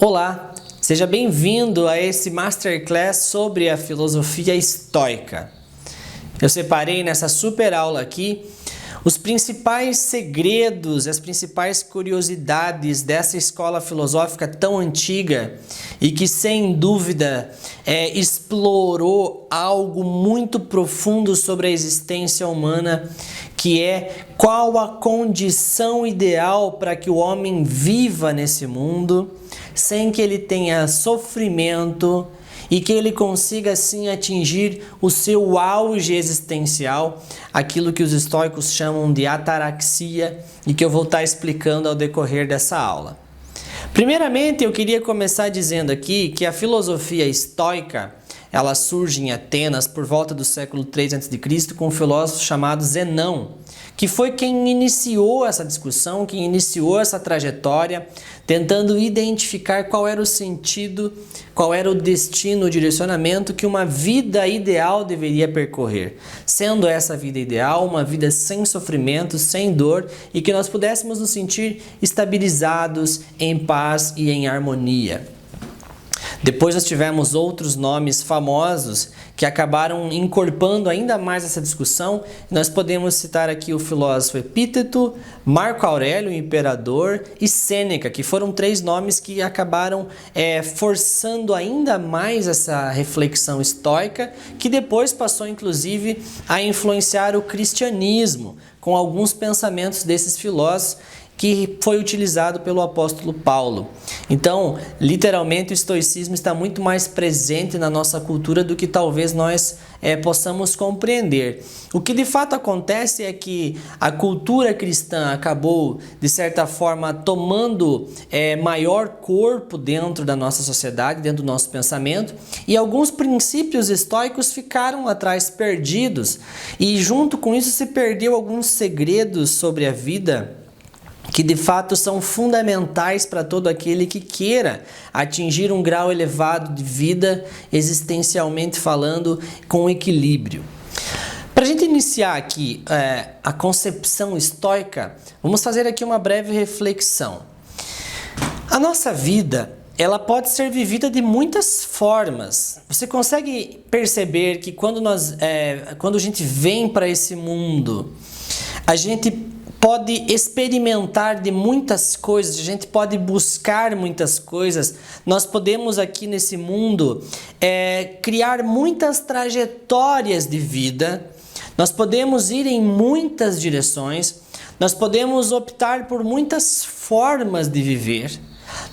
Olá, seja bem-vindo a esse Masterclass sobre a filosofia estoica. Eu separei nessa super aula aqui os principais segredos, as principais curiosidades dessa escola filosófica tão antiga e que, sem dúvida, explorou algo muito profundo sobre a existência humana, que é qual a condição ideal para que o homem viva nesse mundo, sem que ele tenha sofrimento e que ele consiga assim atingir o seu auge existencial, aquilo que os estoicos chamam de ataraxia e que eu vou estar explicando ao decorrer dessa aula. Primeiramente, eu queria começar dizendo aqui que a filosofia estoica, ela surge em Atenas por volta do século 3 a.C. com um filósofo chamado Zenão, que foi quem iniciou essa discussão, quem iniciou essa trajetória, tentando identificar qual era o sentido, qual era o destino, o direcionamento que uma vida ideal deveria percorrer. Sendo essa vida ideal uma vida sem sofrimento, sem dor e que nós pudéssemos nos sentir estabilizados, em paz e em harmonia. Depois nós tivemos outros nomes famosos que acabaram encorpando ainda mais essa discussão. Nós podemos citar aqui o filósofo Epíteto, Marco Aurélio, o imperador, e Sêneca, que foram três nomes que acabaram forçando ainda mais essa reflexão estoica, que depois passou inclusive a influenciar o cristianismo, com alguns pensamentos desses filósofos, que foi utilizado pelo apóstolo Paulo. Então, literalmente, o estoicismo está muito mais presente na nossa cultura do que talvez nós possamos compreender. O que de fato acontece é que a cultura cristã acabou, de certa forma, tomando maior corpo dentro da nossa sociedade, dentro do nosso pensamento, e alguns princípios estoicos ficaram atrás perdidos, e junto com isso se perdeu alguns segredos sobre a vida que de fato são fundamentais para todo aquele que queira atingir um grau elevado de vida, existencialmente falando, com equilíbrio. Para a gente iniciar aqui a concepção estoica, vamos fazer aqui uma breve reflexão. A nossa vida, ela pode ser vivida de muitas formas. Você consegue perceber que quando a gente vem para esse mundo, a gente pode experimentar de muitas coisas, a gente pode buscar muitas coisas, nós podemos aqui nesse mundo criar muitas trajetórias de vida, nós podemos ir em muitas direções, nós podemos optar por muitas formas de viver,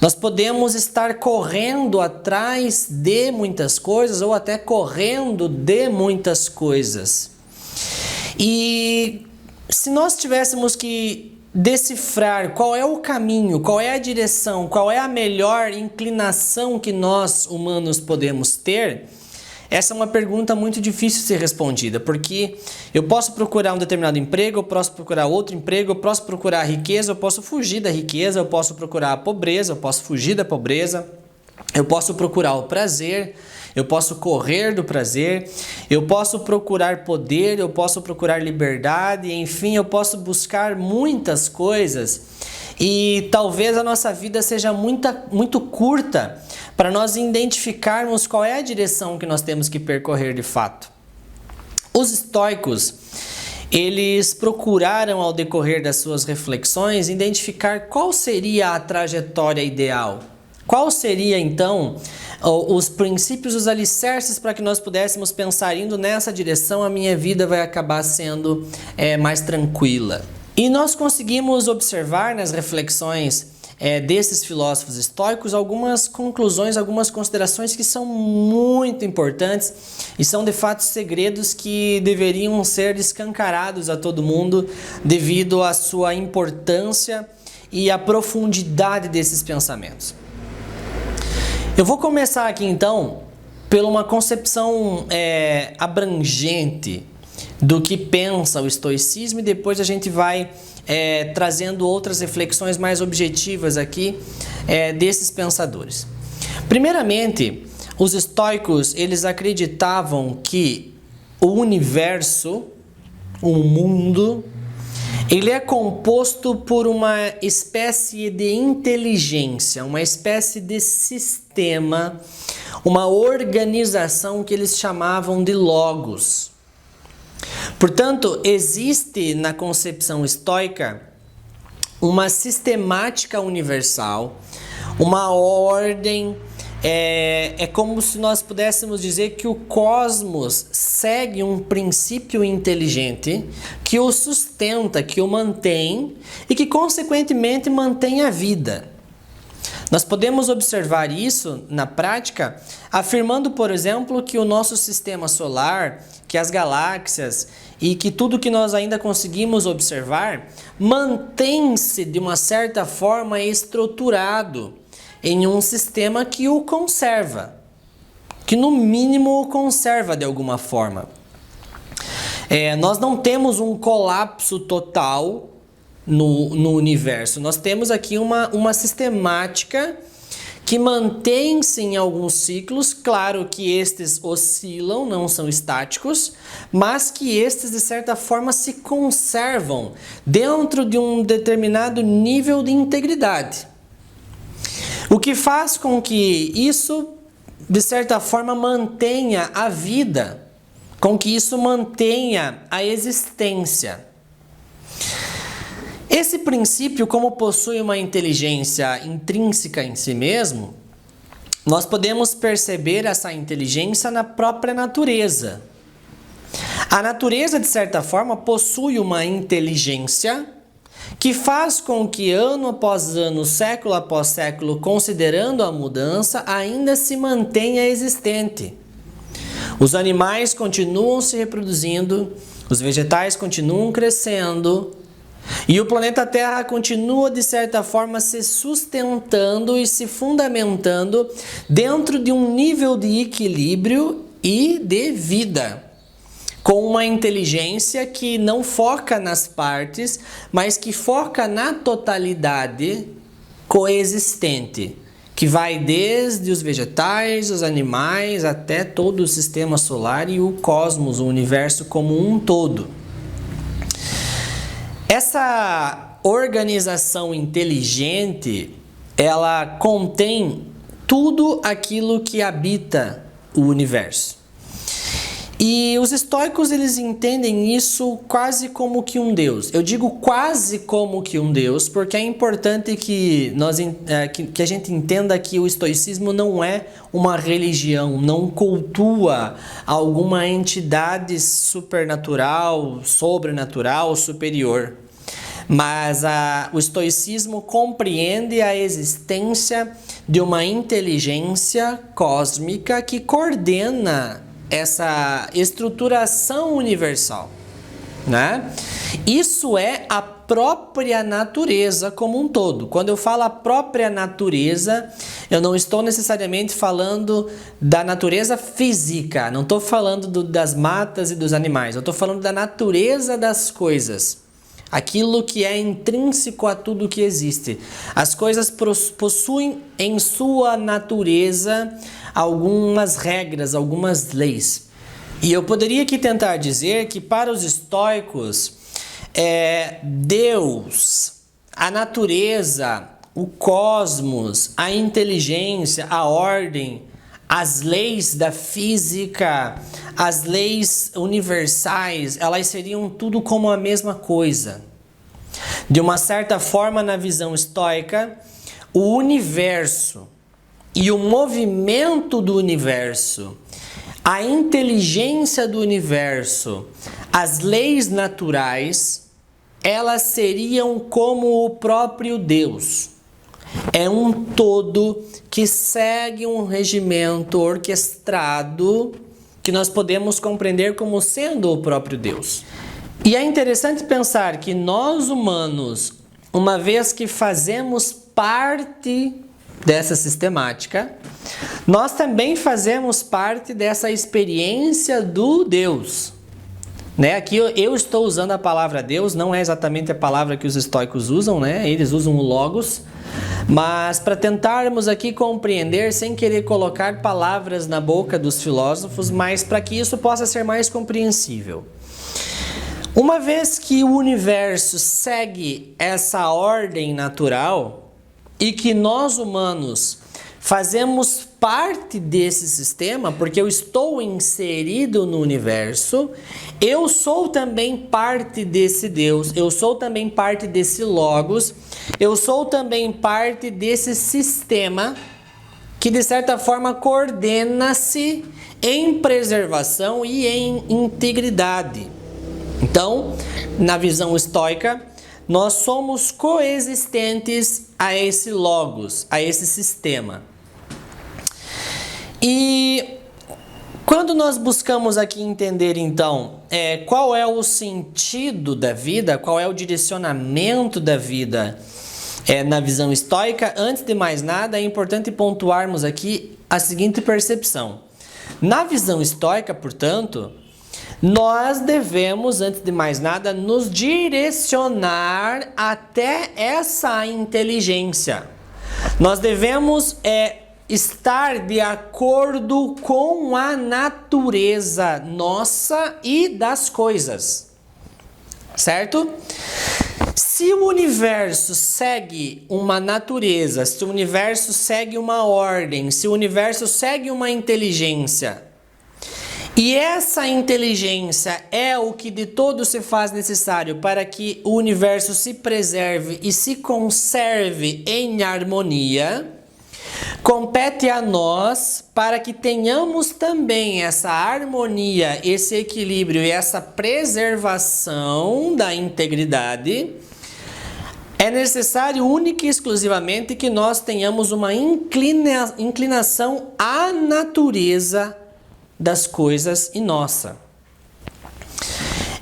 nós podemos estar correndo atrás de muitas coisas ou até correndo de muitas coisas. E se nós tivéssemos que decifrar qual é o caminho, qual é a direção, qual é a melhor inclinação que nós humanos podemos ter, essa é uma pergunta muito difícil de ser respondida, porque eu posso procurar um determinado emprego, eu posso procurar outro emprego, eu posso procurar a riqueza, eu posso fugir da riqueza, eu posso procurar a pobreza, eu posso fugir da pobreza, eu posso procurar o prazer, eu posso correr do prazer, eu posso procurar poder, eu posso procurar liberdade, enfim, eu posso buscar muitas coisas e talvez a nossa vida seja muito curta para nós identificarmos qual é a direção que nós temos que percorrer de fato. Os estoicos, eles procuraram ao decorrer das suas reflexões identificar qual seria a trajetória ideal. Qual seria, então, os princípios, os alicerces para que nós pudéssemos pensar, indo nessa direção, a minha vida vai acabar sendo mais tranquila. E nós conseguimos observar nas reflexões desses filósofos estoicos algumas conclusões, algumas considerações que são muito importantes e são de fato segredos que deveriam ser escancarados a todo mundo devido à sua importância e à profundidade desses pensamentos. Eu vou começar aqui então por uma concepção abrangente do que pensa o estoicismo e depois a gente vai trazendo outras reflexões mais objetivas aqui desses pensadores. Primeiramente, os estoicos eles acreditavam que o universo, o mundo, Ele é composto por uma espécie de inteligência, uma espécie de sistema, uma organização que eles chamavam de logos. Portanto, existe na concepção estoica uma sistemática universal, uma ordem. É como se nós pudéssemos dizer que o cosmos segue um princípio inteligente que o sustenta, que o mantém e que, consequentemente, mantém a vida. Nós podemos observar isso na prática afirmando, por exemplo, que o nosso sistema solar, que as galáxias e que tudo que nós ainda conseguimos observar mantém-se de uma certa forma estruturado em um sistema que o conserva, que no mínimo o conserva de alguma forma. Nós não temos um colapso total no universo, nós temos aqui uma sistemática que mantém-se em alguns ciclos, claro que estes oscilam, não são estáticos, mas que estes de certa forma se conservam dentro de um determinado nível de integridade. O que faz com que isso, de certa forma, mantenha a vida, com que isso mantenha a existência. Esse princípio, como possui uma inteligência intrínseca em si mesmo, nós podemos perceber essa inteligência na própria natureza. A natureza, de certa forma, possui uma inteligência que faz com que ano após ano, século após século, considerando a mudança, ainda se mantenha existente. Os animais continuam se reproduzindo, os vegetais continuam crescendo e o planeta Terra continua, de certa forma, se sustentando e se fundamentando dentro de um nível de equilíbrio e de vida, com uma inteligência que não foca nas partes, mas que foca na totalidade coexistente, que vai desde os vegetais, os animais, até todo o sistema solar e o cosmos, o universo como um todo. Essa organização inteligente, ela contém tudo aquilo que habita o universo. E os estoicos, eles entendem isso quase como que um Deus. Eu digo quase como que um Deus, porque é importante que a gente entenda que o estoicismo não é uma religião, não cultua alguma entidade supernatural, sobrenatural, superior. Mas o estoicismo compreende a existência de uma inteligência cósmica que coordena essa estruturação universal, né? Isso é a própria natureza como um todo. Quando eu falo a própria natureza, eu não estou necessariamente falando da natureza física, não estou falando das matas e dos animais, eu estou falando da natureza das coisas. Aquilo que é intrínseco a tudo que existe. As coisas possuem em sua natureza algumas regras, algumas leis. E eu poderia aqui tentar dizer que para os estoicos, Deus, a natureza, o cosmos, a inteligência, a ordem, as leis da física, as leis universais, elas seriam tudo como a mesma coisa. De uma certa forma, na visão estoica, o universo e o movimento do universo, a inteligência do universo, as leis naturais, elas seriam como o próprio Deus. É um todo que segue um regimento orquestrado que nós podemos compreender como sendo o próprio Deus. E é interessante pensar que nós humanos, uma vez que fazemos parte dessa sistemática, nós também fazemos parte dessa experiência do Deus. Aqui eu estou usando a palavra Deus, não é exatamente a palavra que os estoicos usam, eles usam o logos, mas para tentarmos aqui compreender sem querer colocar palavras na boca dos filósofos, mas para que isso possa ser mais compreensível. Uma vez que o universo segue essa ordem natural e que nós humanos fazemos parte desse sistema, porque eu estou inserido no universo, eu sou também parte desse Deus, eu sou também parte desse Logos, eu sou também parte desse sistema que de certa forma coordena-se em preservação e em integridade. Então, na visão estoica, nós somos coexistentes a esse Logos, a esse sistema. E quando nós buscamos aqui entender, então, qual é o sentido da vida, qual é o direcionamento da vida na visão estoica, antes de mais nada, é importante pontuarmos aqui a seguinte percepção. Na visão estoica, portanto, nós devemos, antes de mais nada, nos direcionar até essa inteligência. Nós devemos estar de acordo com a natureza nossa e das coisas, certo? Se o universo segue uma natureza, se o universo segue uma ordem, se o universo segue uma inteligência, e essa inteligência é o que de todo se faz necessário para que o universo se preserve e se conserve em harmonia, compete a nós, para que tenhamos também essa harmonia, esse equilíbrio e essa preservação da integridade, é necessário única e exclusivamente que nós tenhamos uma inclinação à natureza das coisas e nossa.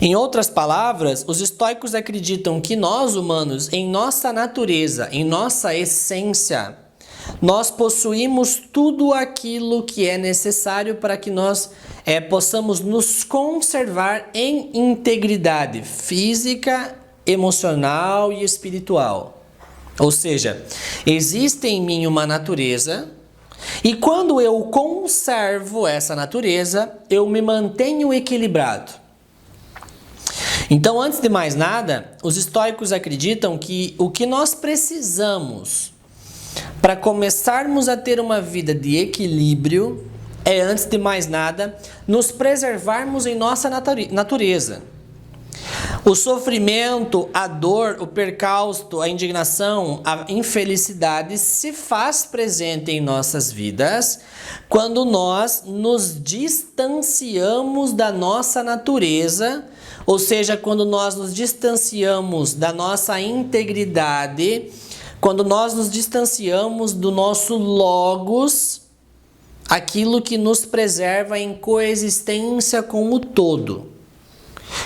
Em outras palavras, os estoicos acreditam que nós humanos, em nossa natureza, em nossa essência, nós possuímos tudo aquilo que é necessário para que nós possamos nos conservar em integridade física, emocional e espiritual. Ou seja, existe em mim uma natureza e quando eu conservo essa natureza, eu me mantenho equilibrado. Então, antes de mais nada, os estoicos acreditam que o que nós precisamos para começarmos a ter uma vida de equilíbrio é, antes de mais nada, nos preservarmos em nossa natureza. O sofrimento, a dor, o percalço, a indignação, a infelicidade se faz presente em nossas vidas quando nós nos distanciamos da nossa natureza, ou seja, quando nós nos distanciamos da nossa integridade, quando nós nos distanciamos do nosso logos, aquilo que nos preserva em coexistência com o todo.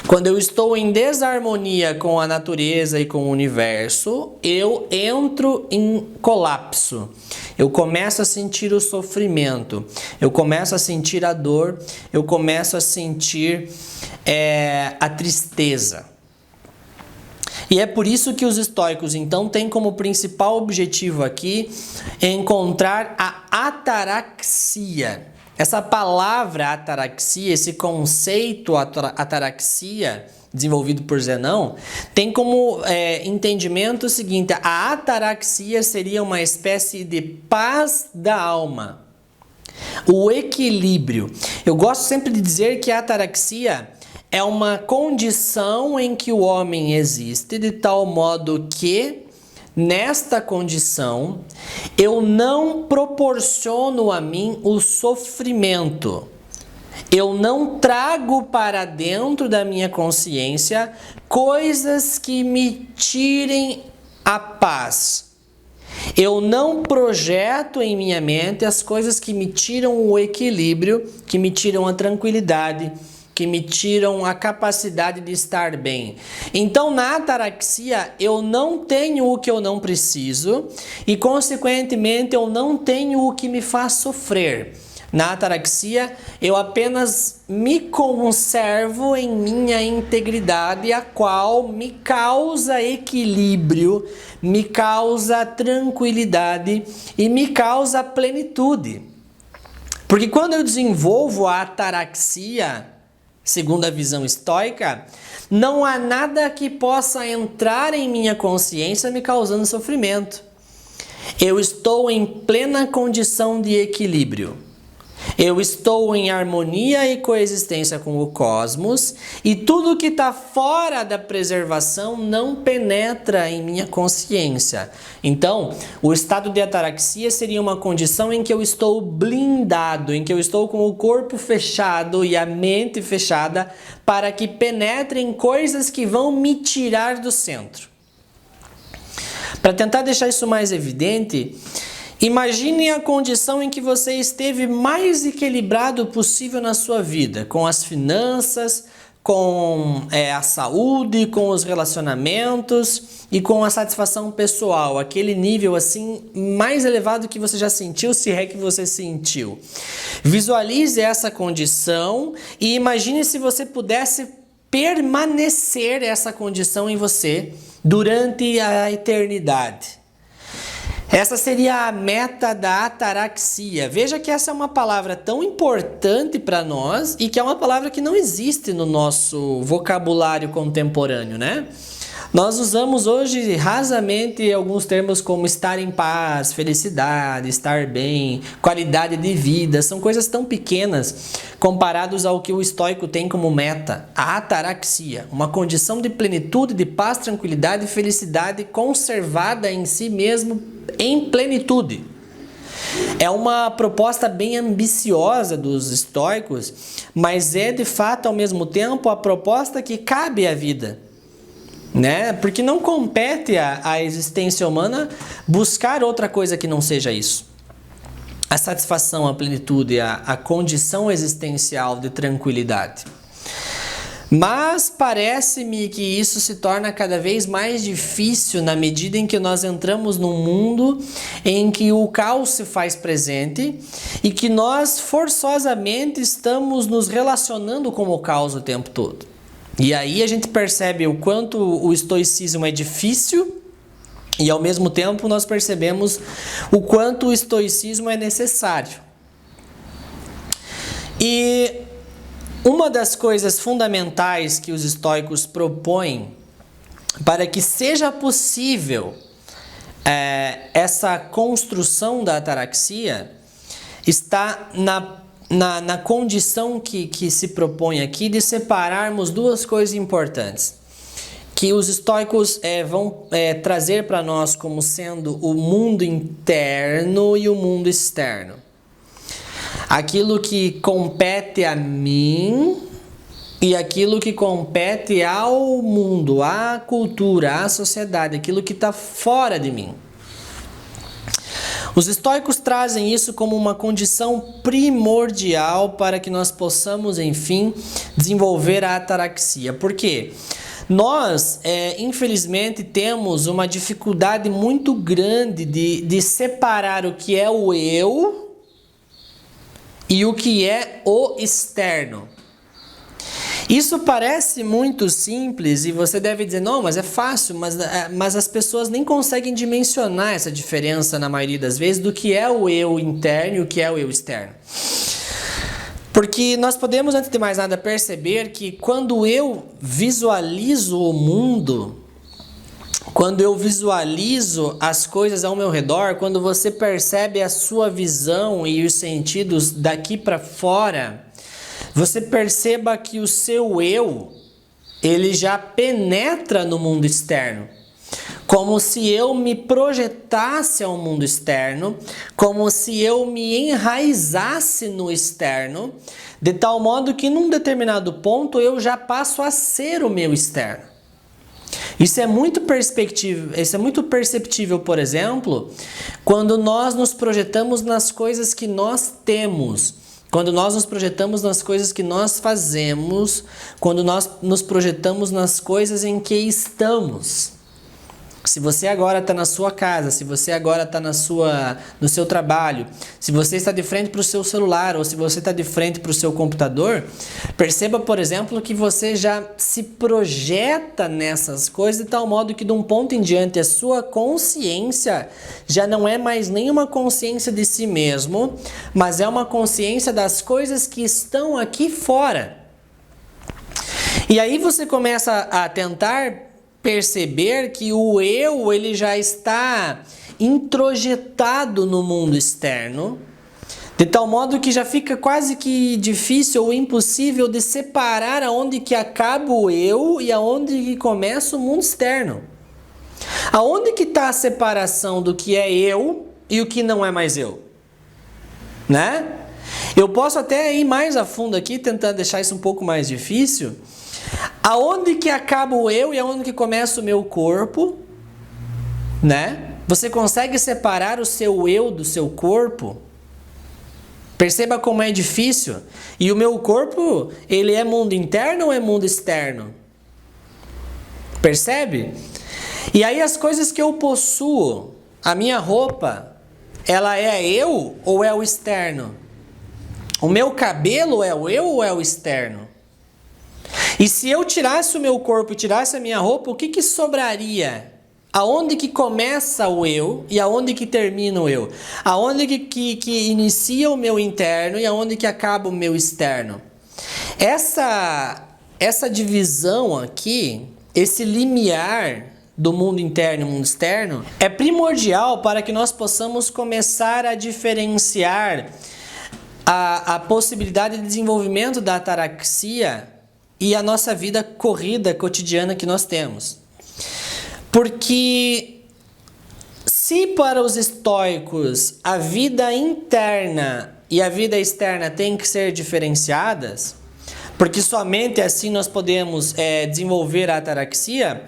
Quando eu estou em desarmonia com a natureza e com o universo, eu entro em colapso. Eu começo a sentir o sofrimento, eu começo a sentir a dor, eu começo a sentir a tristeza. E é por isso que os estoicos, então, têm como principal objetivo aqui encontrar a ataraxia. Essa palavra ataraxia, esse conceito ataraxia, desenvolvido por Zenão, tem como entendimento o seguinte: a ataraxia seria uma espécie de paz da alma, o equilíbrio. Eu gosto sempre de dizer que a ataraxia é uma condição em que o homem existe de tal modo que, nesta condição, eu não proporciono a mim o sofrimento. Eu não trago para dentro da minha consciência coisas que me tirem a paz. Eu não projeto em minha mente as coisas que me tiram o equilíbrio, que me tiram a tranquilidade, que me tiram a capacidade de estar bem. Então, na ataraxia, eu não tenho o que eu não preciso e, consequentemente, eu não tenho o que me faz sofrer. Na ataraxia, eu apenas me conservo em minha integridade, a qual me causa equilíbrio, me causa tranquilidade e me causa plenitude. Porque quando eu desenvolvo a ataraxia, segundo a visão estoica, não há nada que possa entrar em minha consciência me causando sofrimento. Eu estou em plena condição de equilíbrio. Eu estou em harmonia e coexistência com o cosmos, e tudo que está fora da preservação não penetra em minha consciência. Então, o estado de ataraxia seria uma condição em que eu estou blindado, em que eu estou com o corpo fechado e a mente fechada para que penetrem coisas que vão me tirar do centro. Para tentar deixar isso mais evidente, imagine a condição em que você esteve mais equilibrado possível na sua vida, com as finanças, com a saúde, com os relacionamentos e com a satisfação pessoal, aquele nível assim mais elevado que você já sentiu, se é que você sentiu. Visualize essa condição e imagine se você pudesse permanecer essa condição em você durante a eternidade. Essa seria a meta da ataraxia. Veja que essa é uma palavra tão importante para nós e que é uma palavra que não existe no nosso vocabulário contemporâneo, né? Nós usamos hoje rasamente alguns termos como estar em paz, felicidade, estar bem, qualidade de vida. São coisas tão pequenas comparados ao que o estoico tem como meta, a ataraxia, uma condição de plenitude, de paz, tranquilidade e felicidade conservada em si mesmo em plenitude. É uma proposta bem ambiciosa dos estoicos, mas é de fato ao mesmo tempo a proposta que cabe à vida. Né? Porque não compete à existência humana buscar outra coisa que não seja isso. A satisfação, a plenitude, a condição existencial de tranquilidade. Mas parece-me que isso se torna cada vez mais difícil na medida em que nós entramos num mundo em que o caos se faz presente e que nós forçosamente estamos nos relacionando com o caos o tempo todo. E aí a gente percebe o quanto o estoicismo é difícil e ao mesmo tempo nós percebemos o quanto o estoicismo é necessário. E uma das coisas fundamentais que os estoicos propõem para que seja possível essa construção da ataraxia está na condição que se propõe aqui de separarmos duas coisas importantes, que os estoicos vão trazer para nós como sendo o mundo interno e o mundo externo. Aquilo que compete a mim e aquilo que compete ao mundo, à cultura, à sociedade, aquilo que está fora de mim. Os estoicos trazem isso como uma condição primordial para que nós possamos, enfim, desenvolver a ataraxia. Por quê? Nós, infelizmente, temos uma dificuldade muito grande de separar o que é o eu e o que é o externo. Isso parece muito simples e você deve dizer, não, mas é fácil, mas as pessoas nem conseguem dimensionar essa diferença na maioria das vezes do que é o eu interno e o que é o eu externo. Porque nós podemos, antes de mais nada, perceber que quando eu visualizo o mundo, quando eu visualizo as coisas ao meu redor, quando você percebe a sua visão e os sentidos daqui para fora, você perceba que o seu eu, ele já penetra no mundo externo. Como se eu me projetasse ao mundo externo, como se eu me enraizasse no externo, de tal modo que num determinado ponto eu já passo a ser o meu externo. Isso é muito perceptível, por exemplo, quando nós nos projetamos nas coisas que nós temos. Quando nós nos projetamos nas coisas que nós fazemos, quando nós nos projetamos nas coisas em que estamos. Se você agora está na sua casa, se você agora está no seu trabalho, se você está de frente para o seu celular ou se você está de frente para o seu computador, perceba, por exemplo, que você já se projeta nessas coisas de tal modo que de um ponto em diante a sua consciência já não é mais nenhuma consciência de si mesmo, mas é uma consciência das coisas que estão aqui fora. E aí você começa a tentar perceber que o eu ele já está introjetado no mundo externo, de tal modo que já fica quase que difícil ou impossível de separar aonde que acaba o eu e aonde que começa o mundo externo. Aonde que está a separação do que é eu e o que não é mais eu? Né? Eu posso até ir mais a fundo aqui, tentando deixar isso um pouco mais difícil. Aonde que acaba o eu e aonde que começa o meu corpo? Né? Você consegue separar o seu eu do seu corpo? Perceba como é difícil. E o meu corpo, ele é mundo interno ou é mundo externo? Percebe? E aí as coisas que eu possuo, a minha roupa, ela é eu ou é o externo? O meu cabelo é o eu ou é o externo? E se eu tirasse o meu corpo e tirasse a minha roupa, o que que sobraria? Aonde que começa o eu e aonde que termina o eu? Aonde que inicia o meu interno e aonde que acaba o meu externo? Essa divisão aqui, esse limiar do mundo interno e mundo externo, é primordial para que nós possamos começar a diferenciar a possibilidade de desenvolvimento da ataraxia e a nossa vida corrida cotidiana que nós temos. Porque se para os estoicos a vida interna e a vida externa têm que ser diferenciadas, porque somente assim nós podemos desenvolver a ataraxia,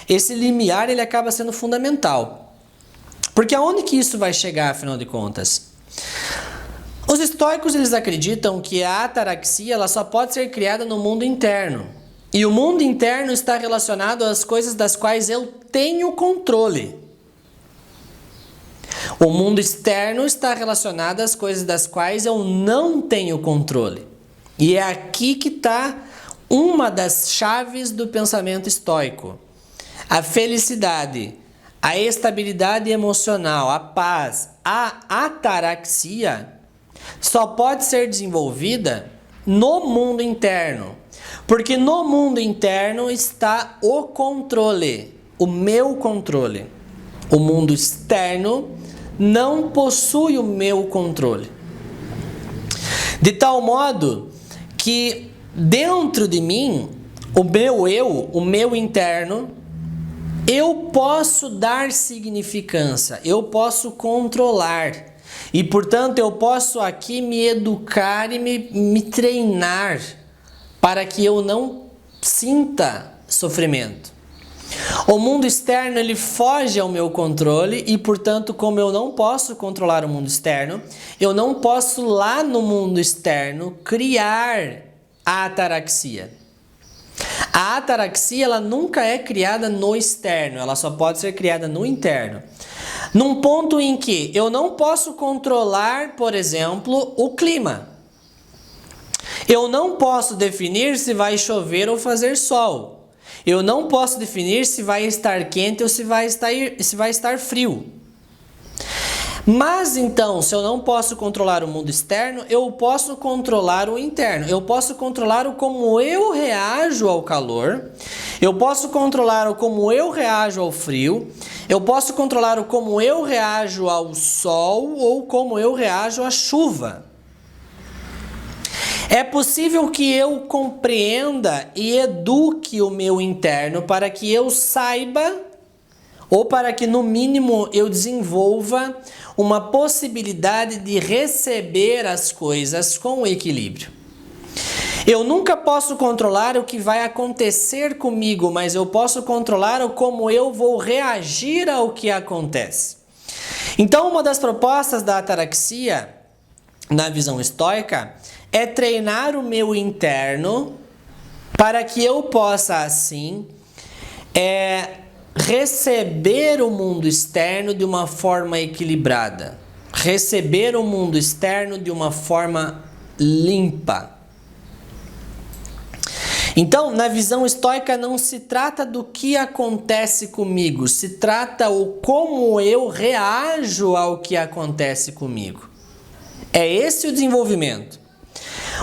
esse limiar ele acaba sendo fundamental. Porque aonde que isso vai chegar, afinal de contas? Os estoicos eles acreditam que a ataraxia ela só pode ser criada no mundo interno. E o mundo interno está relacionado às coisas das quais eu tenho controle. O mundo externo está relacionado às coisas das quais eu não tenho controle. E é aqui que está uma das chaves do pensamento estoico. A felicidade, a estabilidade emocional, a paz, a ataraxia só pode ser desenvolvida no mundo interno. Porque no mundo interno está o controle, o meu controle. O mundo externo não possui o meu controle. De tal modo que dentro de mim, o meu eu, o meu interno, eu posso dar significância, eu posso controlar. E portanto eu posso aqui me educar e me treinar para que eu não sinta sofrimento. O mundo externo ele foge ao meu controle e, portanto, como eu não posso controlar o mundo externo, eu não posso lá no mundo externo criar a ataraxia. A ataraxia ela nunca é criada no externo, ela só pode ser criada no interno. Num ponto em que eu não posso controlar, por exemplo, o clima. Eu não posso definir se vai chover ou fazer sol. Eu não posso definir se vai estar quente ou se vai estar frio. Mas então, se eu não posso controlar o mundo externo, eu posso controlar o interno. Eu posso controlar o como eu reajo ao calor. Eu posso controlar o como eu reajo ao frio. Eu posso controlar o como eu reajo ao sol ou como eu reajo à chuva. É possível que eu compreenda e eduque o meu interno para que eu saiba, ou para que no mínimo eu desenvolva uma possibilidade de receber as coisas com equilíbrio. Eu nunca posso controlar o que vai acontecer comigo, mas eu posso controlar o como eu vou reagir ao que acontece. Então, uma das propostas da ataraxia, na visão estoica, é treinar o meu interno para que eu possa, assim, receber o mundo externo de uma forma equilibrada. Receber o mundo externo de uma forma limpa. Então, na visão estoica, não se trata do que acontece comigo, se trata o como eu reajo ao que acontece comigo. É esse o desenvolvimento.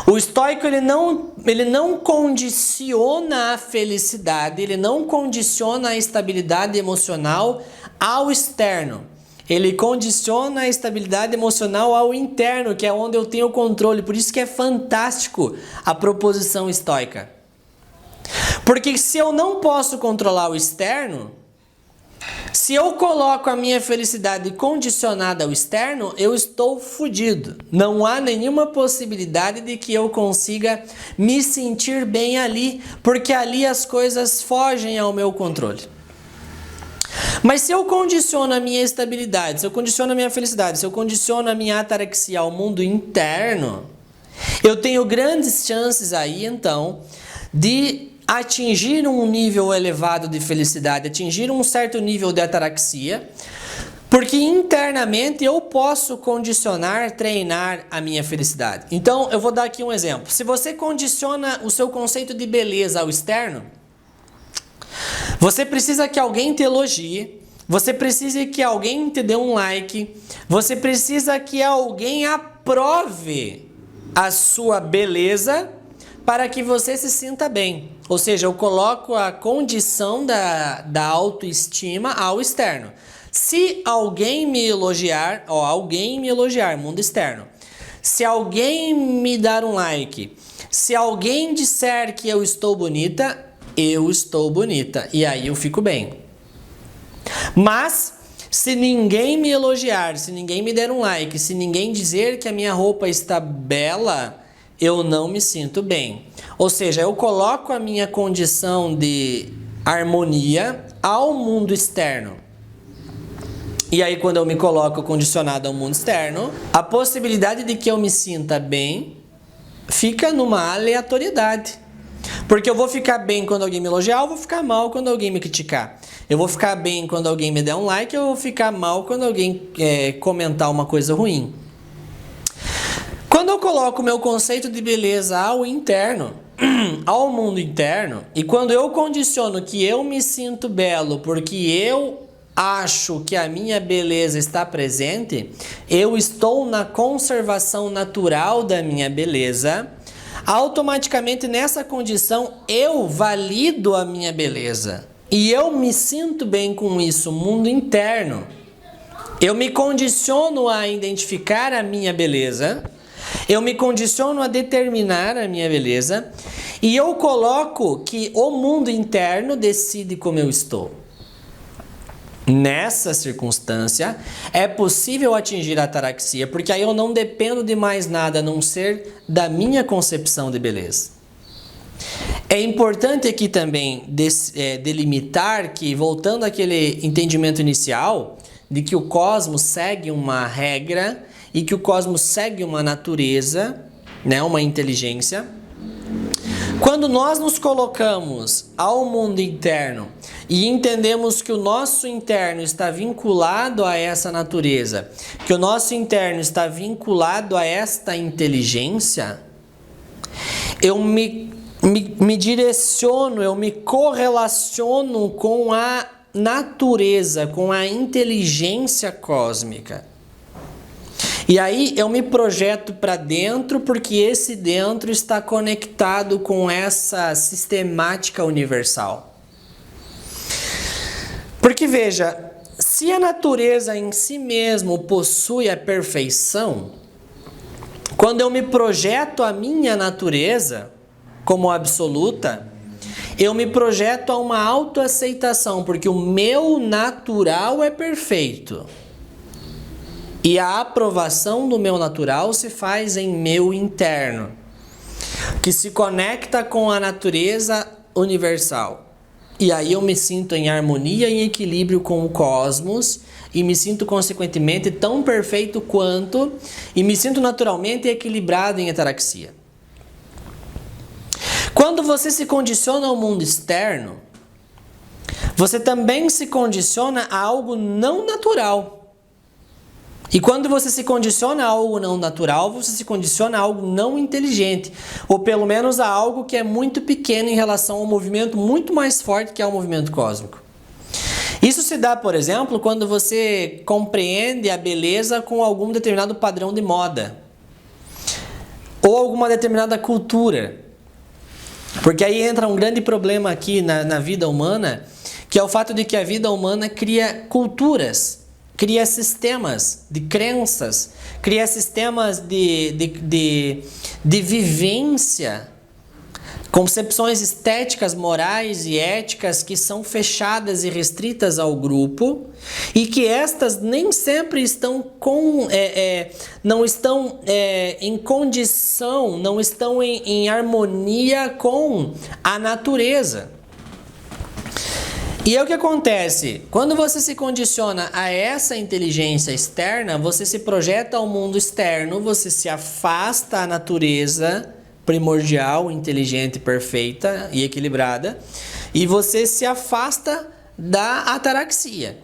O estoico ele não condiciona a felicidade, ele não condiciona a estabilidade emocional ao externo. Ele condiciona a estabilidade emocional ao interno, que é onde eu tenho o controle. Por isso que é fantástico a proposição estoica. Porque se eu não posso controlar o externo, se eu coloco a minha felicidade condicionada ao externo, eu estou fodido. Não há nenhuma possibilidade de que eu consiga me sentir bem ali, porque ali as coisas fogem ao meu controle. Mas se eu condiciono a minha estabilidade, se eu condiciono a minha felicidade, se eu condiciono a minha ataraxia ao mundo interno, eu tenho grandes chances aí, então, de atingir um nível elevado de felicidade, atingir um certo nível de ataraxia, porque internamente eu posso condicionar, treinar a minha felicidade. Então, eu vou dar aqui um exemplo. Se você condiciona o seu conceito de beleza ao externo, você precisa que alguém te elogie, você precisa que alguém te dê um like, você precisa que alguém aprove a sua beleza para que você se sinta bem. Ou seja, eu coloco a condição da autoestima ao externo. Se alguém me elogiar, mundo externo. Se alguém me dar um like, se alguém disser que eu estou bonita, eu estou bonita. E aí eu fico bem. Mas se ninguém me elogiar, se ninguém me der um like, se ninguém dizer que a minha roupa está bela, eu não me sinto bem. Ou seja, eu coloco a minha condição de harmonia ao mundo externo. E aí, quando eu me coloco condicionado ao mundo externo, a possibilidade de que eu me sinta bem fica numa aleatoriedade. Porque eu vou ficar bem quando alguém me elogiar, eu vou ficar mal quando alguém me criticar. Eu vou ficar bem quando alguém me der um like, eu vou ficar mal quando alguém comentar uma coisa ruim. Quando eu coloco o meu conceito de beleza ao interno, ao mundo interno, e quando eu condiciono que eu me sinto belo porque eu acho que a minha beleza está presente, eu estou na conservação natural da minha beleza, automaticamente nessa condição eu valido a minha beleza. E eu me sinto bem com isso, mundo interno. Eu me condiciono a identificar a minha beleza, eu me condiciono a determinar a minha beleza, e eu coloco que o mundo interno decide como eu estou. Nessa circunstância, é possível atingir a ataraxia, porque aí eu não dependo de mais nada a não ser da minha concepção de beleza. É importante aqui também delimitar que, voltando àquele entendimento inicial, de que o cosmos segue uma regra e que o cosmos segue uma natureza, né, uma inteligência. Quando nós nos colocamos ao mundo interno e entendemos que o nosso interno está vinculado a essa natureza, que o nosso interno está vinculado a esta inteligência, eu me direciono, eu me correlaciono com a natureza, com a inteligência cósmica. E aí eu me projeto para dentro, porque esse dentro está conectado com essa sistemática universal. Porque veja, se a natureza em si mesmo possui a perfeição, quando eu me projeto a minha natureza como absoluta, eu me projeto a uma autoaceitação, porque o meu natural é perfeito. E a aprovação do meu natural se faz em meu interno, que se conecta com a natureza universal. E aí eu me sinto em harmonia e equilíbrio com o cosmos, e me sinto consequentemente tão perfeito quanto, e me sinto naturalmente equilibrado em ataraxia. Quando você se condiciona ao mundo externo, você também se condiciona a algo não natural. E quando você se condiciona a algo não natural, você se condiciona a algo não inteligente, ou pelo menos a algo que é muito pequeno em relação ao movimento muito mais forte que é o movimento cósmico. Isso se dá, por exemplo, quando você compreende a beleza com algum determinado padrão de moda. ou alguma determinada cultura. Porque aí entra um grande problema aqui na vida humana, que é o fato de que a vida humana cria culturas, cria sistemas de crenças, cria sistemas de vivência, concepções estéticas, morais e éticas que são fechadas e restritas ao grupo, e que estas nem sempre estão não estão em condição, não estão em harmonia com a natureza. E é o que acontece, quando você se condiciona a essa inteligência externa, você se projeta ao mundo externo, você se afasta da natureza primordial, inteligente, perfeita e equilibrada, e você se afasta da ataraxia.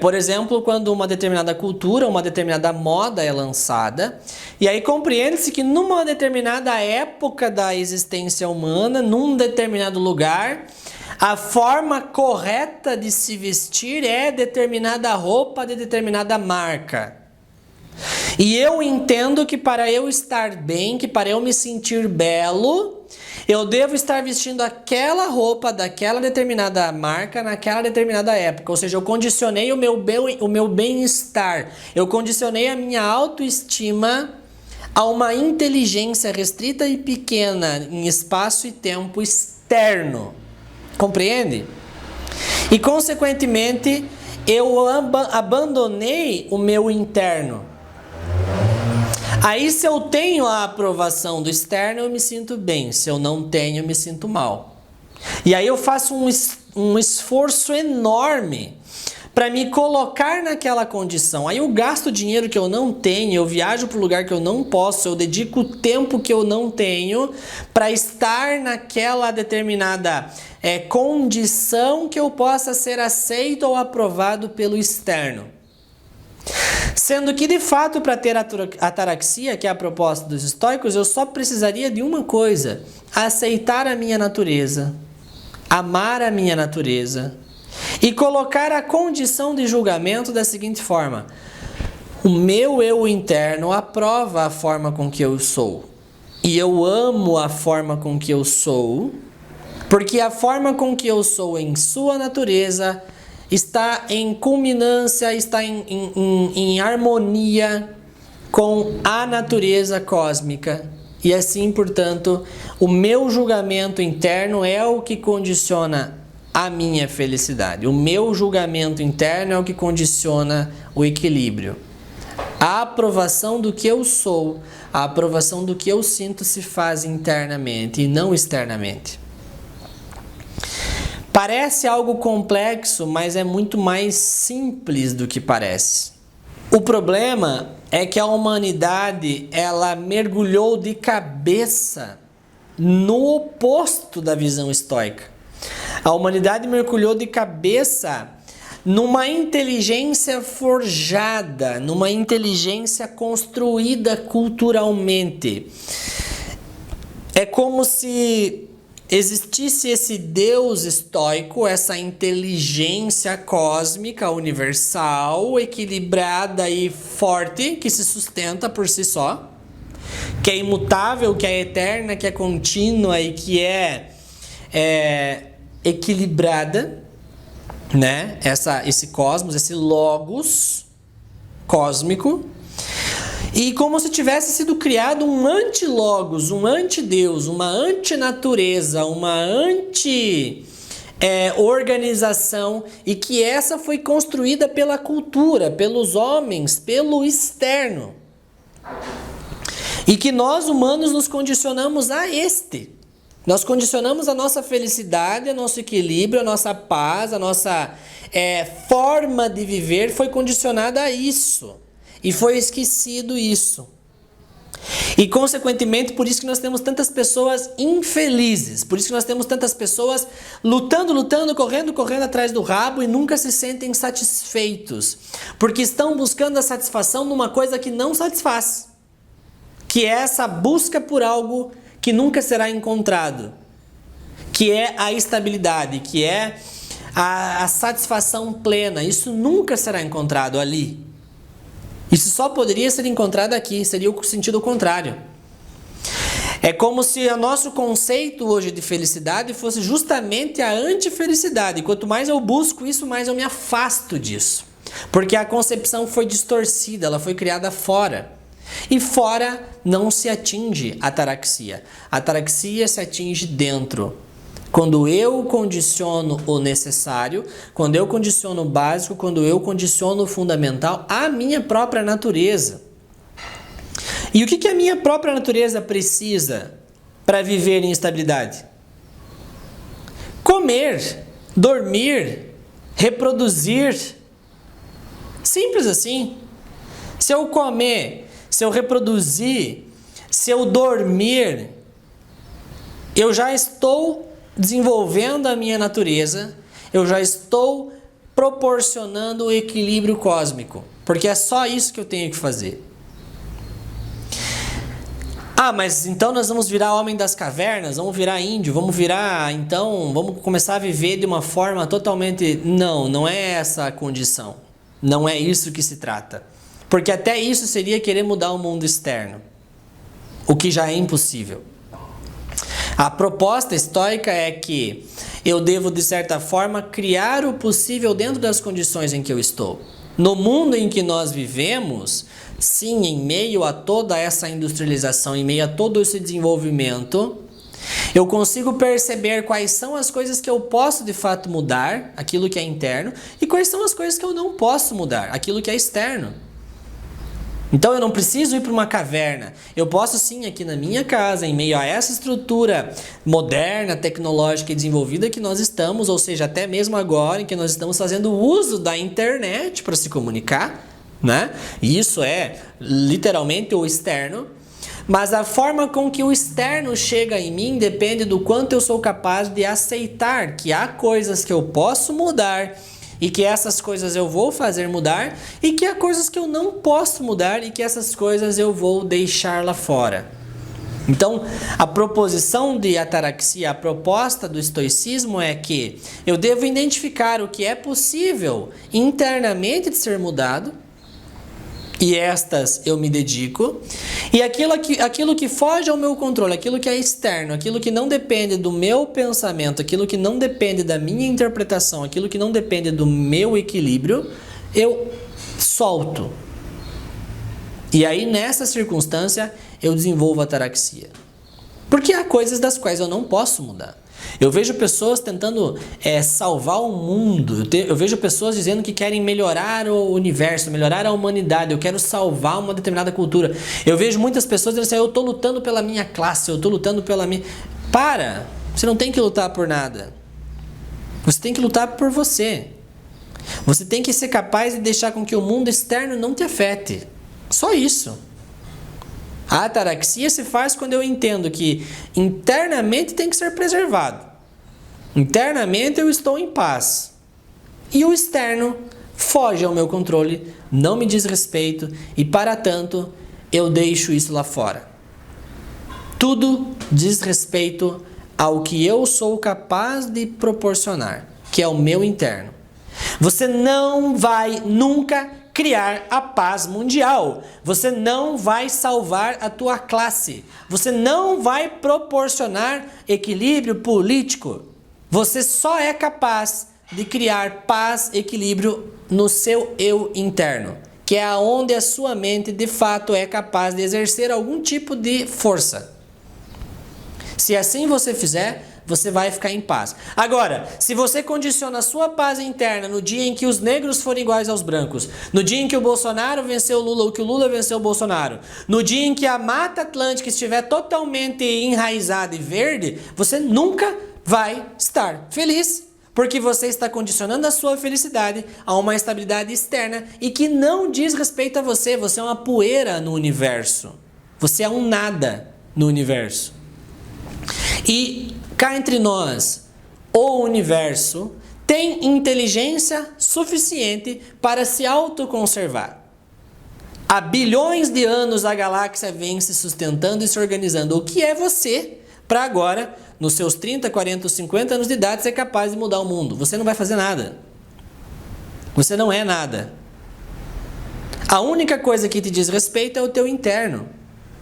Por exemplo, quando uma determinada cultura, uma determinada moda é lançada, e aí compreende-se que numa determinada época da existência humana, num determinado lugar, a forma correta de se vestir é determinada roupa de determinada marca. E eu entendo que para eu estar bem, que para eu me sentir belo, eu devo estar vestindo aquela roupa daquela determinada marca naquela determinada época. Ou seja, eu condicionei o meu bem-estar, eu condicionei a minha autoestima a uma inteligência restrita e pequena em espaço e tempo externo. Compreende? E consequentemente, eu abandonei o meu interno. Aí, se eu tenho a aprovação do externo, eu me sinto bem. Se eu não tenho, eu me sinto mal. E aí eu faço um esforço enorme para me colocar naquela condição. Aí eu gasto dinheiro que eu não tenho, eu viajo para o lugar que eu não posso, eu dedico o tempo que eu não tenho para estar naquela determinada condição que eu possa ser aceito ou aprovado pelo externo. Sendo que, de fato, para ter ataraxia, que é a proposta dos estoicos, eu só precisaria de uma coisa: aceitar a minha natureza, amar a minha natureza e colocar a condição de julgamento da seguinte forma: o meu eu interno aprova a forma com que eu sou e eu amo a forma com que eu sou, porque a forma com que eu sou em sua natureza está em culminância, está em harmonia com a natureza cósmica. E assim, portanto, o meu julgamento interno é o que condiciona a minha felicidade. O meu julgamento interno é o que condiciona o equilíbrio. A aprovação do que eu sou, a aprovação do que eu sinto se faz internamente e não externamente. Parece algo complexo, mas é muito mais simples do que parece. O problema é que a humanidade, ela mergulhou de cabeça no oposto da visão estoica. A humanidade mergulhou de cabeça numa inteligência forjada, numa inteligência construída culturalmente. É como se existisse esse Deus estoico, essa inteligência cósmica, universal, equilibrada e forte, que se sustenta por si só, que é imutável, que é eterna, que é contínua e que é equilibrada, né? Esse cosmos, esse logos cósmico. E como se tivesse sido criado um anti-logos, um anti-deus, uma antinatureza, uma anti-organização, e que essa foi construída pela cultura, pelos homens, pelo externo. E que nós humanos nos condicionamos a este. Nós condicionamos a nossa felicidade, o nosso equilíbrio, a nossa paz, a nossa forma de viver foi condicionada a isso. E foi esquecido isso. E, consequentemente, por isso que nós temos tantas pessoas infelizes. Por isso que nós temos tantas pessoas lutando, correndo atrás do rabo e nunca se sentem satisfeitos. Porque estão buscando a satisfação numa coisa que não satisfaz. Que é essa busca por algo que nunca será encontrado. Que é a estabilidade, que é a satisfação plena. Isso nunca será encontrado ali. Isso só poderia ser encontrado aqui, seria o sentido contrário. É como se o nosso conceito hoje de felicidade fosse justamente a antifelicidade. Quanto mais eu busco isso, mais eu me afasto disso. Porque a concepção foi distorcida, ela foi criada fora. E fora não se atinge a ataraxia. A ataraxia se atinge dentro. Quando eu condiciono o necessário, quando eu condiciono o básico, quando eu condiciono o fundamental, a minha própria natureza. E o que a minha própria natureza precisa para viver em estabilidade? Comer, dormir, reproduzir. Simples assim. Se eu comer, se eu reproduzir, se eu dormir, eu já estou desenvolvendo a minha natureza, eu já estou proporcionando o equilíbrio cósmico, porque é só isso que eu tenho que fazer. Ah, mas então nós vamos virar homem das cavernas, vamos virar índio, vamos começar a viver de uma forma totalmente... Não é essa a condição, não é isso que se trata, porque até isso seria querer mudar o mundo externo, o que já é impossível. A proposta estoica é que eu devo, de certa forma, criar o possível dentro das condições em que eu estou. No mundo em que nós vivemos, sim, em meio a toda essa industrialização, em meio a todo esse desenvolvimento, eu consigo perceber quais são as coisas que eu posso de fato mudar, aquilo que é interno, e quais são as coisas que eu não posso mudar, aquilo que é externo. Então eu não preciso ir para uma caverna, eu posso sim aqui na minha casa, em meio a essa estrutura moderna, tecnológica e desenvolvida que nós estamos, ou seja, até mesmo agora em que nós estamos fazendo uso da internet para se comunicar, né? E isso é literalmente o externo, mas a forma com que o externo chega em mim depende do quanto eu sou capaz de aceitar que há coisas que eu posso mudar, e que essas coisas eu vou fazer mudar, e que há coisas que eu não posso mudar, e que essas coisas eu vou deixar lá fora. Então, a proposição de ataraxia, a proposta do estoicismo é que eu devo identificar o que é possível internamente de ser mudado, e estas eu me dedico, e aquilo que foge ao meu controle, aquilo que é externo, aquilo que não depende do meu pensamento, aquilo que não depende da minha interpretação, aquilo que não depende do meu equilíbrio, eu solto. E aí, nessa circunstância, eu desenvolvo a ataraxia. Porque há coisas das quais eu não posso mudar. Eu vejo pessoas tentando salvar o mundo. Eu vejo pessoas dizendo que querem melhorar o universo, melhorar a humanidade. Eu quero salvar uma determinada cultura. Eu vejo muitas pessoas dizendo assim, eu estou lutando pela minha classe, eu estou lutando pela minha... Para! Você não tem que lutar por nada. Você tem que lutar por você. Você tem que ser capaz de deixar com que o mundo externo não te afete. Só isso. A ataraxia se faz quando eu entendo que internamente tem que ser preservado. Internamente eu estou em paz. E o externo foge ao meu controle, não me diz respeito e, para tanto, eu deixo isso lá fora. Tudo diz respeito ao que eu sou capaz de proporcionar, que é o meu interno. Você não vai nunca criar a paz mundial. Você não vai salvar a tua classe. Você não vai proporcionar equilíbrio político. Você só é capaz de criar paz, equilíbrio no seu eu interno, que é aonde a sua mente de fato é capaz de exercer algum tipo de força. Se assim você fizer, você vai ficar em paz. Agora, se você condiciona a sua paz interna no dia em que os negros forem iguais aos brancos, no dia em que o Bolsonaro venceu o Lula ou que o Lula venceu o Bolsonaro, no dia em que a Mata Atlântica estiver totalmente enraizada e verde, você nunca vai estar feliz, porque você está condicionando a sua felicidade a uma estabilidade externa e que não diz respeito a você. Você é uma poeira no universo. Você é um nada no universo. E cá entre nós, o universo tem inteligência suficiente para se autoconservar. Há bilhões de anos a galáxia vem se sustentando e se organizando. O que é você para agora, nos seus 30, 40, 50 anos de idade, ser capaz de mudar o mundo? Você não vai fazer nada. Você não é nada. A única coisa que te diz respeito é o teu interno.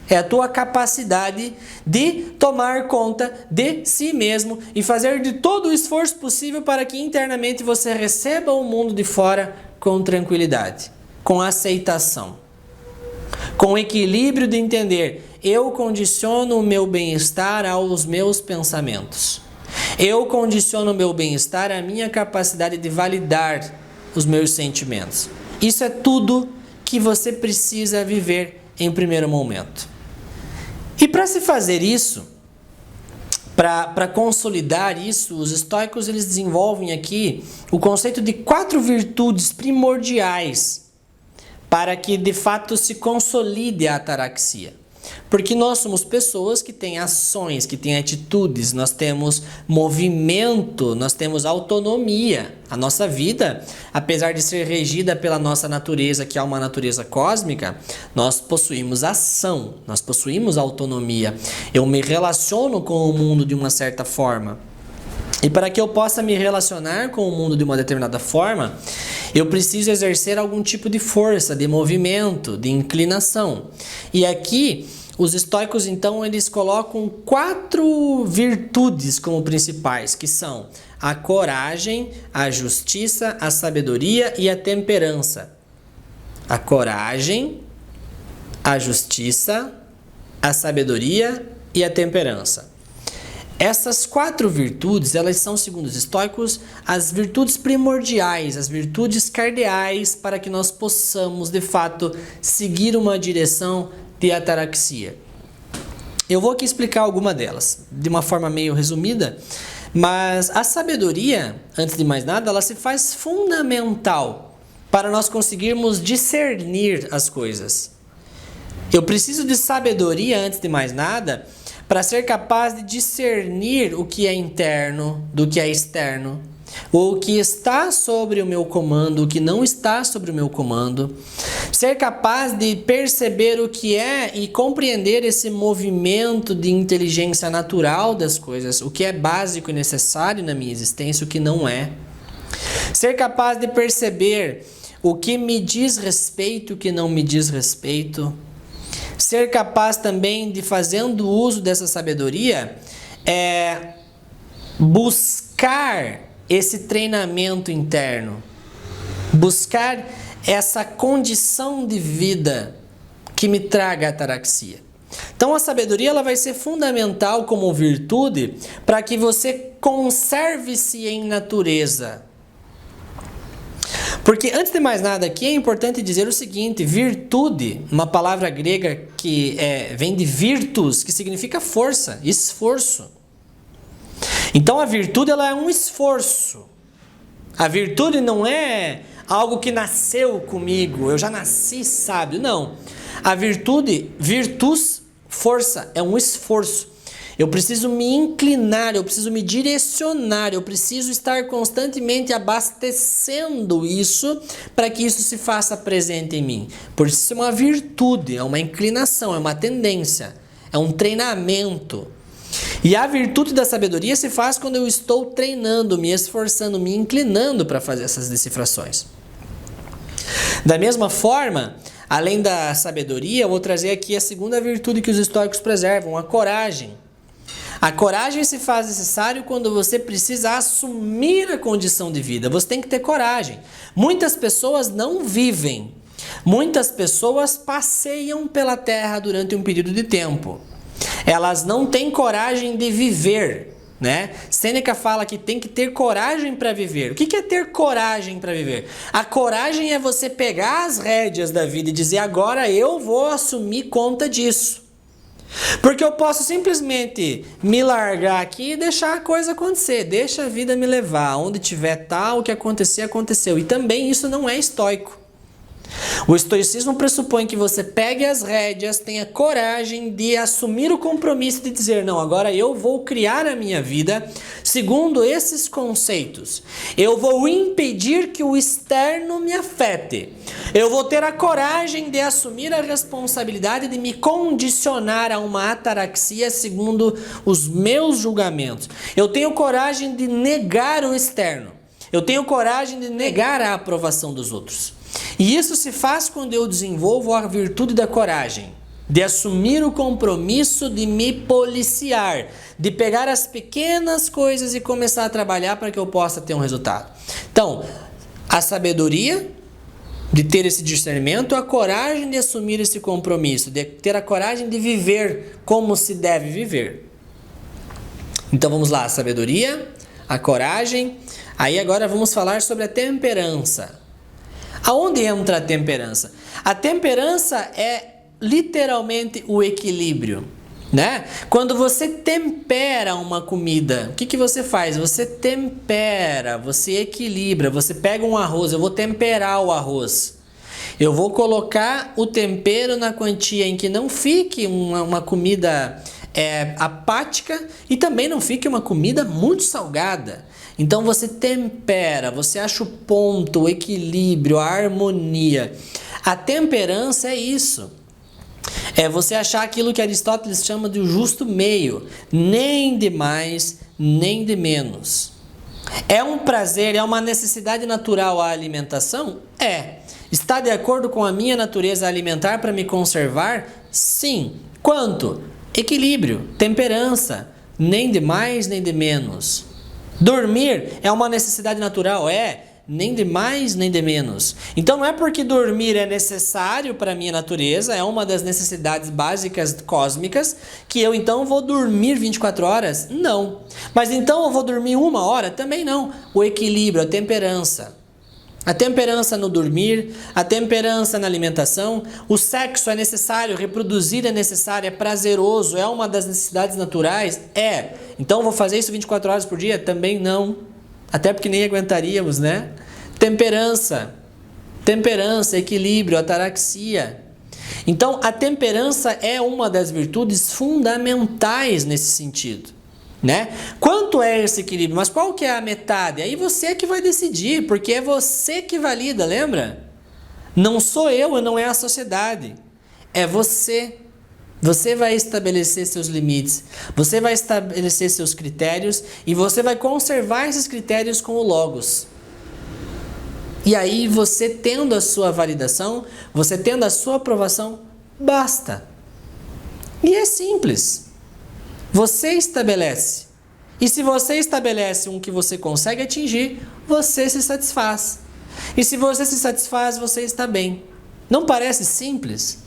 É a tua capacidade de tomar conta de si mesmo e fazer de todo o esforço possível para que internamente você receba o mundo de fora com tranquilidade, com aceitação, com equilíbrio de entender: eu condiciono o meu bem-estar aos meus pensamentos. Eu condiciono o meu bem-estar à minha capacidade de validar os meus sentimentos. Isso é tudo que você precisa viver em primeiro momento. E para se fazer isso, para consolidar isso, os estoicos eles desenvolvem aqui o conceito de 4 virtudes primordiais para que de fato se consolide a ataraxia. Porque nós somos pessoas que têm ações, que têm atitudes, nós temos movimento, nós temos autonomia. A nossa vida, apesar de ser regida pela nossa natureza, que é uma natureza cósmica, nós possuímos ação, nós possuímos autonomia. Eu me relaciono com o mundo de uma certa forma. E para que eu possa me relacionar com o mundo de uma determinada forma, eu preciso exercer algum tipo de força, de movimento, de inclinação. E aqui, os estoicos, então, eles colocam 4 virtudes como principais, que são a coragem, a justiça, a sabedoria e a temperança. A coragem, a justiça, a sabedoria e a temperança. Essas 4 virtudes, elas são, segundo os estoicos, as virtudes primordiais, as virtudes cardeais para que nós possamos, de fato, seguir uma direção de ataraxia. Eu vou aqui explicar alguma delas, de uma forma meio resumida, mas a sabedoria, antes de mais nada, ela se faz fundamental para nós conseguirmos discernir as coisas. Eu preciso de sabedoria, antes de mais nada, para ser capaz de discernir o que é interno do que é externo, ou o que está sobre o meu comando, o que não está sobre o meu comando, ser capaz de perceber o que é e compreender esse movimento de inteligência natural das coisas, o que é básico e necessário na minha existência, o que não é, ser capaz de perceber o que me diz respeito e o que não me diz respeito, ser capaz também de, fazendo uso dessa sabedoria, buscar esse treinamento interno, buscar essa condição de vida que me traga a ataraxia. Então a sabedoria ela vai ser fundamental como virtude para que você conserve-se em natureza. Porque, antes de mais nada aqui, é importante dizer o seguinte: virtude, uma palavra grega que vem de virtus, que significa força, esforço. Então, a virtude ela é um esforço. A virtude não é algo que nasceu comigo, eu já nasci sábio, não. A virtude, virtus, força, é um esforço. Eu preciso me inclinar, eu preciso me direcionar, eu preciso estar constantemente abastecendo isso para que isso se faça presente em mim. Por isso é uma virtude, é uma inclinação, é uma tendência, é um treinamento. E a virtude da sabedoria se faz quando eu estou treinando, me esforçando, me inclinando para fazer essas decifrações. Da mesma forma, além da sabedoria, eu vou trazer aqui a segunda virtude que os estoicos preservam, a coragem. A coragem se faz necessário quando você precisa assumir a condição de vida. Você tem que ter coragem. Muitas pessoas não vivem. Muitas pessoas passeiam pela terra durante um período de tempo. Elas não têm coragem de viver, né? Sêneca fala que tem que ter coragem para viver. O que é ter coragem para viver? A coragem é você pegar as rédeas da vida e dizer: agora eu vou assumir conta disso. Porque eu posso simplesmente me largar aqui e deixar a coisa acontecer. Deixa a vida me levar. Onde tiver tal, o que acontecer, aconteceu. E também isso não é estoico. O estoicismo pressupõe que você pegue as rédeas, tenha coragem de assumir o compromisso de dizer: não, agora eu vou criar a minha vida segundo esses conceitos. Eu vou impedir que o externo me afete. Eu vou ter a coragem de assumir a responsabilidade de me condicionar a uma ataraxia segundo os meus julgamentos. Eu tenho coragem de negar o externo. Eu tenho coragem de negar a aprovação dos outros. E isso se faz quando eu desenvolvo a virtude da coragem. de assumir o compromisso de me policiar, de pegar as pequenas coisas e começar a trabalhar para que eu possa ter um resultado. Então, a sabedoria de ter esse discernimento, a coragem de assumir esse compromisso, de ter a coragem de viver como se deve viver. Então vamos lá, a sabedoria, a coragem. Aí agora vamos falar sobre a temperança. Aonde entra a temperança? A temperança é literalmente o equilíbrio, né? Quando você tempera uma comida, o que você faz? Você tempera, você equilibra, você pega um arroz, eu vou temperar o arroz. Eu vou colocar o tempero na quantia em que não fique uma comida apática e também não fique uma comida muito salgada. Então você tempera, você acha o ponto, o equilíbrio, a harmonia. A temperança é isso. É você achar aquilo que Aristóteles chama de o justo meio, nem de mais, nem de menos. É um prazer, é uma necessidade natural a alimentação? É. Está de acordo com a minha natureza alimentar para me conservar? Sim. Quanto? Equilíbrio, temperança, nem de mais, nem de menos. Dormir é uma necessidade natural? É. Nem de mais, nem de menos. Então não é porque dormir é necessário para a minha natureza, é uma das necessidades básicas cósmicas, que eu então vou dormir 24 horas? Não. Mas então eu vou dormir 1 hora? Também não. O equilíbrio, a temperança. A temperança no dormir, a temperança na alimentação. O sexo é necessário, reproduzir é necessário, é prazeroso, é uma das necessidades naturais? É. Então eu vou fazer isso 24 horas por dia? Também não. Até porque nem aguentaríamos, né? Temperança, equilíbrio, ataraxia. Então, a temperança é uma das virtudes fundamentais nesse sentido, né? Quanto é esse equilíbrio? Mas qual que é a metade? Aí você que vai decidir, porque é você que valida, lembra? Não sou eu e não é a sociedade. É você. Você vai estabelecer seus limites, você vai estabelecer seus critérios e você vai conservar esses critérios com o Logos. E aí você tendo a sua validação, você tendo a sua aprovação, basta. E é simples. Você estabelece. E se você estabelece um que você consegue atingir, você se satisfaz. E se você se satisfaz, você está bem. Não parece simples?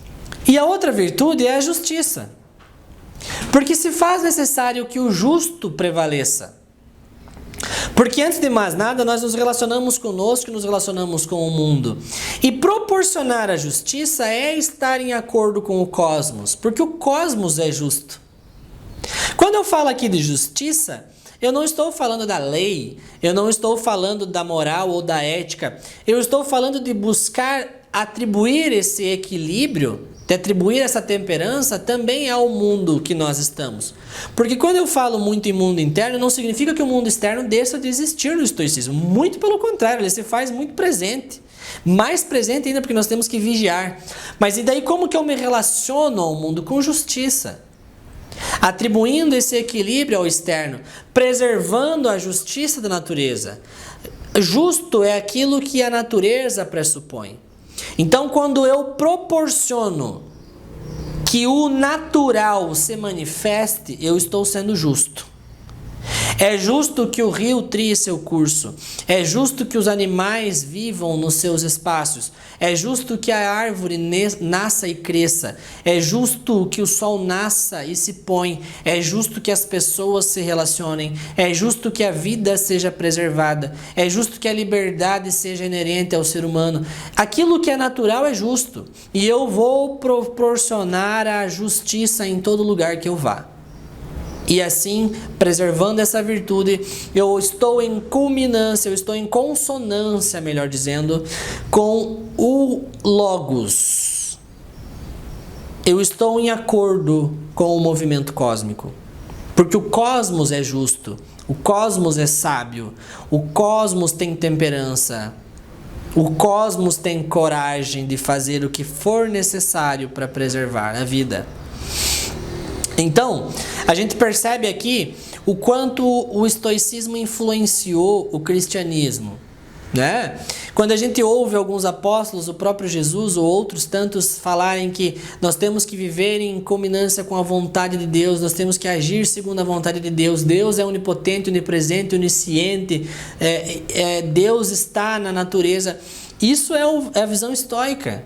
E a outra virtude é a justiça. Porque se faz necessário que o justo prevaleça. Porque antes de mais nada, nós nos relacionamos conosco e nos relacionamos com o mundo. E proporcionar a justiça é estar em acordo com o cosmos. Porque o cosmos é justo. Quando eu falo aqui de justiça, eu não estou falando da lei, eu não estou falando da moral ou da ética. Eu estou falando de buscar atribuir esse equilíbrio, de atribuir essa temperança também ao mundo que nós estamos. Porque quando eu falo muito em mundo interno, não significa que o mundo externo deixa de existir no estoicismo. Muito pelo contrário, ele se faz muito presente. Mais presente ainda porque nós temos que vigiar. Mas e daí como que eu me relaciono ao mundo? Com justiça. Atribuindo esse equilíbrio ao externo, preservando a justiça da natureza. Justo é aquilo que a natureza pressupõe. Então, quando eu proporciono que o natural se manifeste, eu estou sendo justo. É justo que o rio trie seu curso. É justo que os animais vivam nos seus espaços. É justo que a árvore nasça e cresça. É justo que o sol nasça e se põe. É justo que as pessoas se relacionem. É justo que a vida seja preservada. É justo que a liberdade seja inerente ao ser humano. Aquilo que é natural é justo. E eu vou proporcionar a justiça em todo lugar que eu vá. E assim, preservando essa virtude, eu estou em culminância, eu estou em consonância, melhor dizendo, com o Logos. Eu estou em acordo com o movimento cósmico. Porque o cosmos é justo, o cosmos é sábio, o cosmos tem temperança, o cosmos tem coragem de fazer o que for necessário para preservar a vida. Então, a gente percebe aqui o quanto o estoicismo influenciou o cristianismo. né? Quando a gente ouve alguns apóstolos, o próprio Jesus ou outros tantos falarem que nós temos que viver em combinância com a vontade de Deus, nós temos que agir segundo a vontade de Deus, Deus é onipotente, onipresente, onisciente, Deus está na natureza, isso é a visão estoica.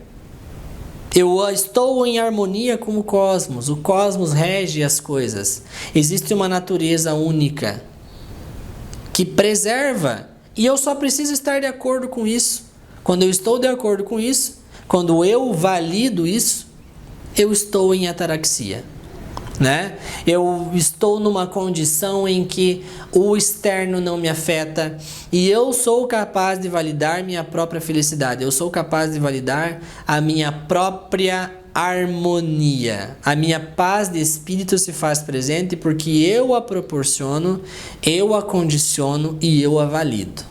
Eu estou em harmonia com o cosmos rege as coisas, existe uma natureza única que preserva. E eu só preciso estar de acordo com isso. Quando eu estou de acordo com isso, quando eu valido isso, eu estou em ataraxia, né? Eu estou numa condição em que o externo não me afeta e eu sou capaz de validar minha própria felicidade. Eu sou capaz de validar a minha própria harmonia. A minha paz de espírito se faz presente porque eu a proporciono, eu a condiciono e eu a valido.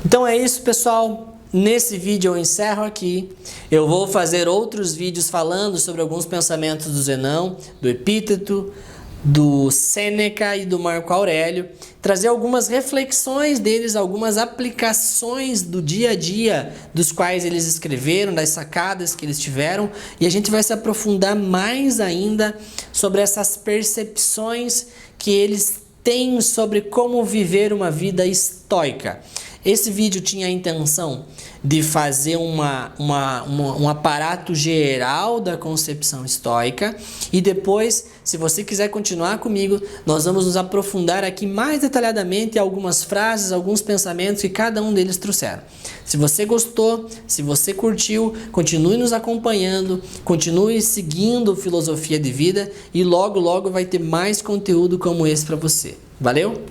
Então é isso, pessoal. Nesse vídeo eu encerro aqui. Eu vou fazer outros vídeos falando sobre alguns pensamentos do Zenão, do Epíteto, do Sêneca e do Marco Aurélio, trazer algumas reflexões deles, algumas aplicações do dia a dia dos quais eles escreveram, das sacadas que eles tiveram, e a gente vai se aprofundar mais ainda sobre essas percepções que eles têm sobre como viver uma vida estoica. Esse vídeo tinha a intenção de fazer um aparato geral da concepção estoica e depois, se você quiser continuar comigo, nós vamos nos aprofundar aqui mais detalhadamente em algumas frases, alguns pensamentos que cada um deles trouxeram. Se você gostou, se você curtiu, continue nos acompanhando, continue seguindo Filosofia de Vida e logo vai ter mais conteúdo como esse para você. Valeu?